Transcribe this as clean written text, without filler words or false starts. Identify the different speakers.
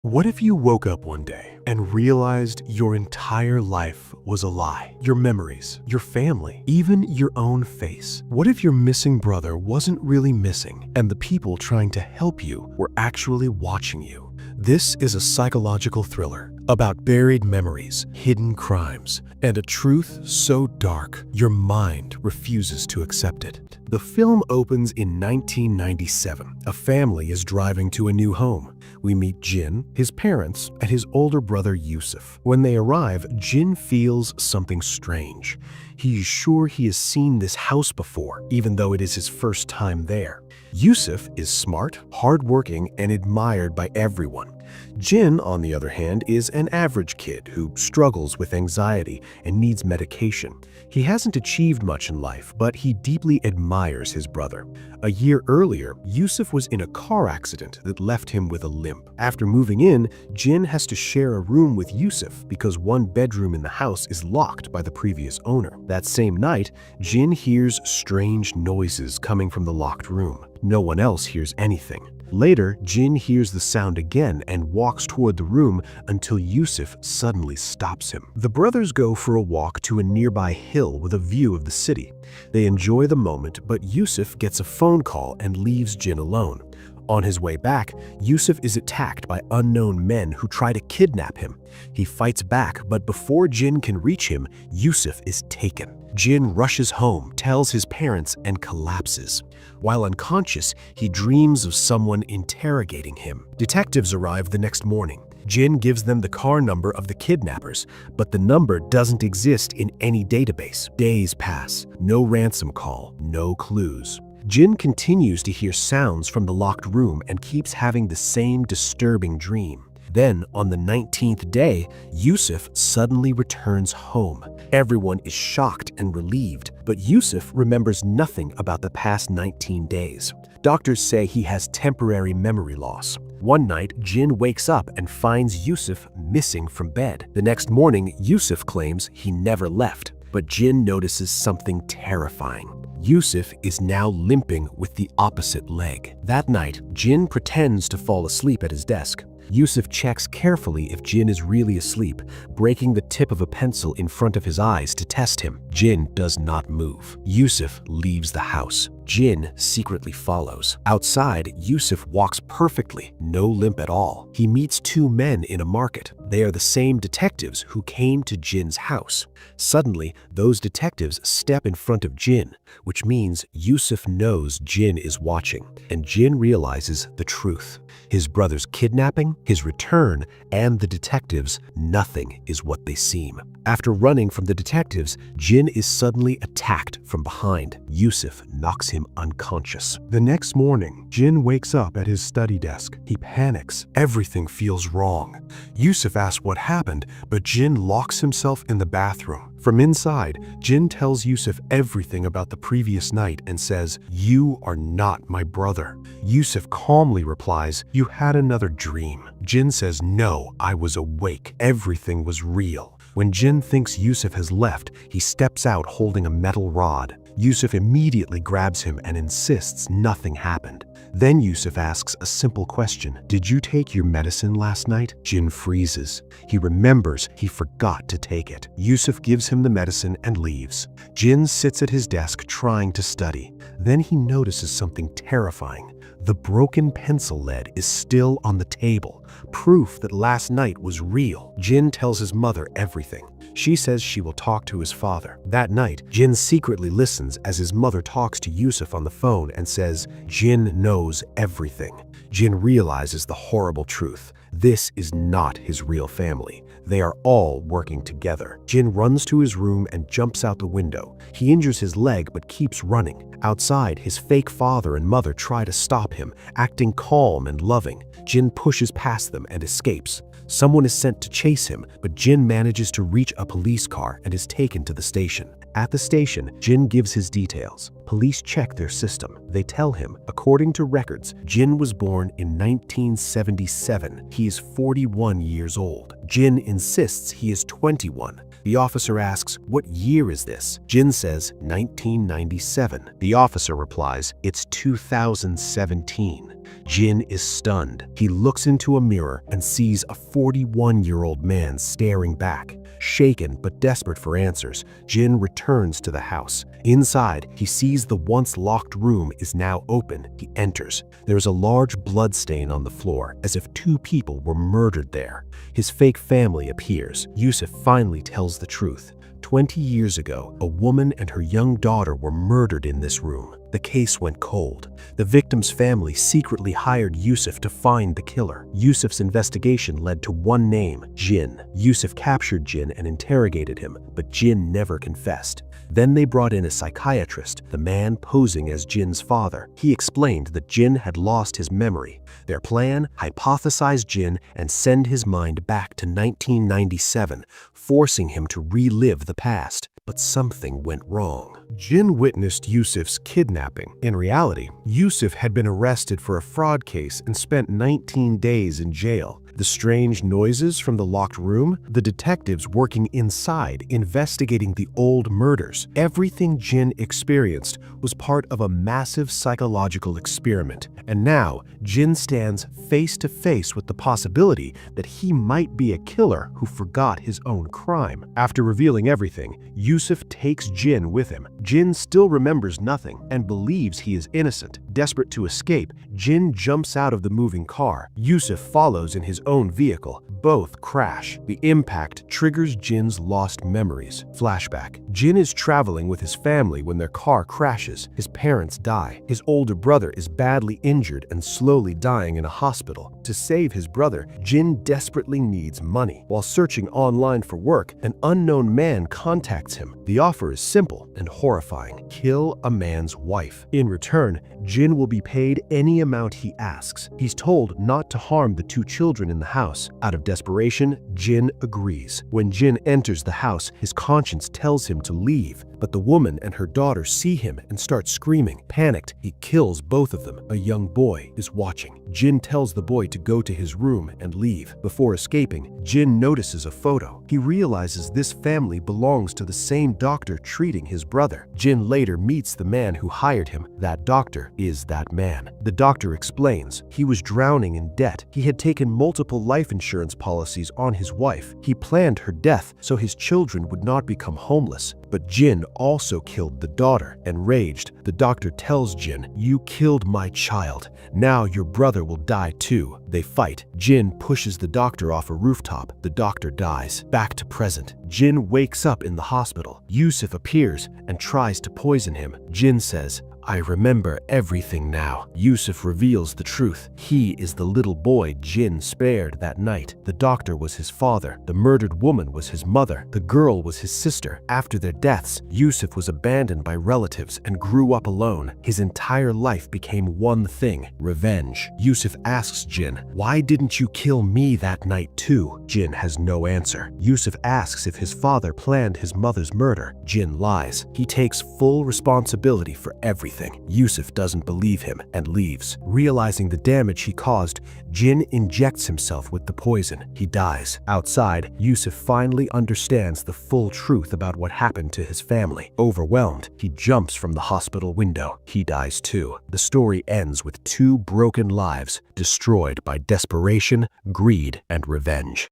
Speaker 1: What if you woke up one day and realized your entire life was a lie? Your memories, your family, even your own face. What if your missing brother wasn't really missing and the people trying to help you were actually watching you? This is a psychological thriller about buried memories, hidden crimes, and a truth so dark your mind refuses to accept it. The film opens in 1997. A family is driving to a new home. We meet Jin, his parents, and his older brother Yusuf. When they arrive, Jin feels something strange. He is sure he has seen this house before, even though it is his first time there. Yusuf is smart, hardworking, and admired by everyone. Jin, on the other hand, is an average kid who struggles with anxiety and needs medication. He hasn't achieved much in life, but he deeply admires his brother. A year earlier, Yusuf was in a car accident that left him with a limp. After moving in, Jin has to share a room with Yusuf because one bedroom in the house is locked by the previous owner. That same night, Jin hears strange noises coming from the locked room. No one else hears anything. Later, Jin hears the sound again and walks toward the room until Yusuf suddenly stops him. The brothers go for a walk to a nearby hill with a view of the city. They enjoy the moment, but Yusuf gets a phone call and leaves Jin alone. On his way back, Yusuf is attacked by unknown men who try to kidnap him. He fights back, but before Jin can reach him, Yusuf is taken. Jin rushes home, tells his parents, and collapses. While unconscious, he dreams of someone interrogating him. Detectives arrive the next morning. Jin gives them the car number of the kidnappers, but the number doesn't exist in any database. Days pass, no ransom call, no clues. Jin continues to hear sounds from the locked room and keeps having the same disturbing dream. Then, on the 19th day, Yusuf suddenly returns home. Everyone is shocked and relieved, but Yusuf remembers nothing about the past 19 days. Doctors say he has temporary memory loss. One night, Jin wakes up and finds Yusuf missing from bed. The next morning, Yusuf claims he never left, but Jin notices something terrifying. Yusuf is now limping with the opposite leg. That night, Jin pretends to fall asleep at his desk. Yusuf checks carefully if Jin is really asleep, breaking the tip of a pencil in front of his eyes to test him. Jin does not move. Yusuf leaves the house. Jin secretly follows. Outside, Yusuf walks perfectly, no limp at all. He meets two men in a market. They are the same detectives who came to Jin's house. Suddenly, those detectives step in front of Jin, which means Yusuf knows Jin is watching, and Jin realizes the truth. His brother's kidnapping, his return, and the detectives, nothing is what they seem. After running from the detectives, Jin is suddenly attacked from behind. Yusuf knocks him unconscious. The next morning, Jin wakes up at his study desk. He panics. Everything feels wrong. Yusuf asks what happened, but Jin locks himself in the bathroom. From inside, Jin tells Yusuf everything about the previous night and says, "You are not my brother." Yusuf calmly replies, "You had another dream." Jin says, "No, I was awake. Everything was real." When Jin thinks Yusuf has left, he steps out holding a metal rod. Yusuf immediately grabs him and insists nothing happened. Then Yusuf asks a simple question. "Did you take your medicine last night?" Jin freezes. He remembers he forgot to take it. Yusuf gives him the medicine and leaves. Jin sits at his desk trying to study. Then he notices something terrifying. The broken pencil lead is still on the table, proof that last night was real. Jin tells his mother everything. She says she will talk to his father. That night, Jin secretly listens as his mother talks to Yusuf on the phone and says, "Jin knows everything." Jin realizes the horrible truth. This is not his real family. They are all working together. Jin runs to his room and jumps out the window. He injures his leg but keeps running. Outside, his fake father and mother try to stop him, acting calm and loving. Jin pushes past them and escapes. Someone is sent to chase him, but Jin manages to reach a police car and is taken to the station. At the station, Jin gives his details. Police check their system. They tell him, according to records, Jin was born in 1977. He is 41 years old. Jin insists he is 21. The officer asks, "What year is this?" Jin says, 1997. The officer replies, "It's 2017. Jin is stunned. He looks into a mirror and sees a 41-year-old man staring back. Shaken but desperate for answers, Jin returns to the house. Inside, he sees the once locked room is now open. He enters. There is a large blood stain on the floor, as if two people were murdered there. His fake family appears. Yusuf finally tells the truth. 20 years ago, a woman and her young daughter were murdered in this room. The case went cold. The victim's family secretly hired Yusuf to find the killer. Yusuf's investigation led to one name, Jin. Yusuf captured Jin and interrogated him, but Jin never confessed. Then they brought in a psychiatrist, the man posing as Jin's father. He explained that Jin had lost his memory. Their plan? Hypothesize Jin and send his mind back to 1997, forcing him to relive the past. But something went wrong. Jin witnessed Yusuf's kidnapping. In reality, Yusuf had been arrested for a fraud case and spent 19 days in jail. The strange noises from the locked room, the detectives working inside investigating the old murders. Everything Jin experienced was part of a massive psychological experiment. And now, Jin stands face to face with the possibility that he might be a killer who forgot his own crime. After revealing everything, Yusuf takes Jin with him. Jin still remembers nothing and believes he is innocent. Desperate to escape, Jin jumps out of the moving car. Yusuf follows in his own vehicle. Both crash. The impact triggers Jin's lost memories. Flashback. Jin is traveling with his family when their car crashes. His parents die. His older brother is badly injured and slowly dying in a hospital. To save his brother, Jin desperately needs money. While searching online for work, an unknown man contacts him. The offer is simple and horrifying. Kill a man's wife. In return, Jin will be paid any amount he asks. He's told not to harm the two children in the house. Out of desperation, Jin agrees. When Jin enters the house, his conscience tells him to leave, but the woman and her daughter see him and start screaming. Panicked, he kills both of them. A young boy is watching. Jin tells the boy to go to his room and leave. Before escaping, Jin notices a photo. He realizes this family belongs to the same doctor treating his brother. Jin later meets the man who hired him. That doctor is that man. The doctor explains he was drowning in debt. He had taken multiple life insurance policies on his wife. He planned her death so his children would not become homeless. But Jin also killed the daughter. Enraged, the doctor tells Jin, "You killed my child. Now your brother will die too." They fight. Jin pushes the doctor off a rooftop. The doctor dies. Back to present. Jin wakes up in the hospital. Yusuf appears and tries to poison him. Jin says, "I remember everything now." Yusuf reveals the truth. He is the little boy Jin spared that night. The doctor was his father. The murdered woman was his mother. The girl was his sister. After their deaths, Yusuf was abandoned by relatives and grew up alone. His entire life became one thing: revenge. Yusuf asks Jin, "Why didn't you kill me that night too?" Jin has no answer. Yusuf asks if his father planned his mother's murder. Jin lies. He takes full responsibility for everything. Yusuf doesn't believe him and leaves. Realizing the damage he caused, Jin injects himself with the poison. He dies. Outside, Yusuf finally understands the full truth about what happened to his family. Overwhelmed, he jumps from the hospital window. He dies too. The story ends with two broken lives destroyed by desperation, greed, and revenge.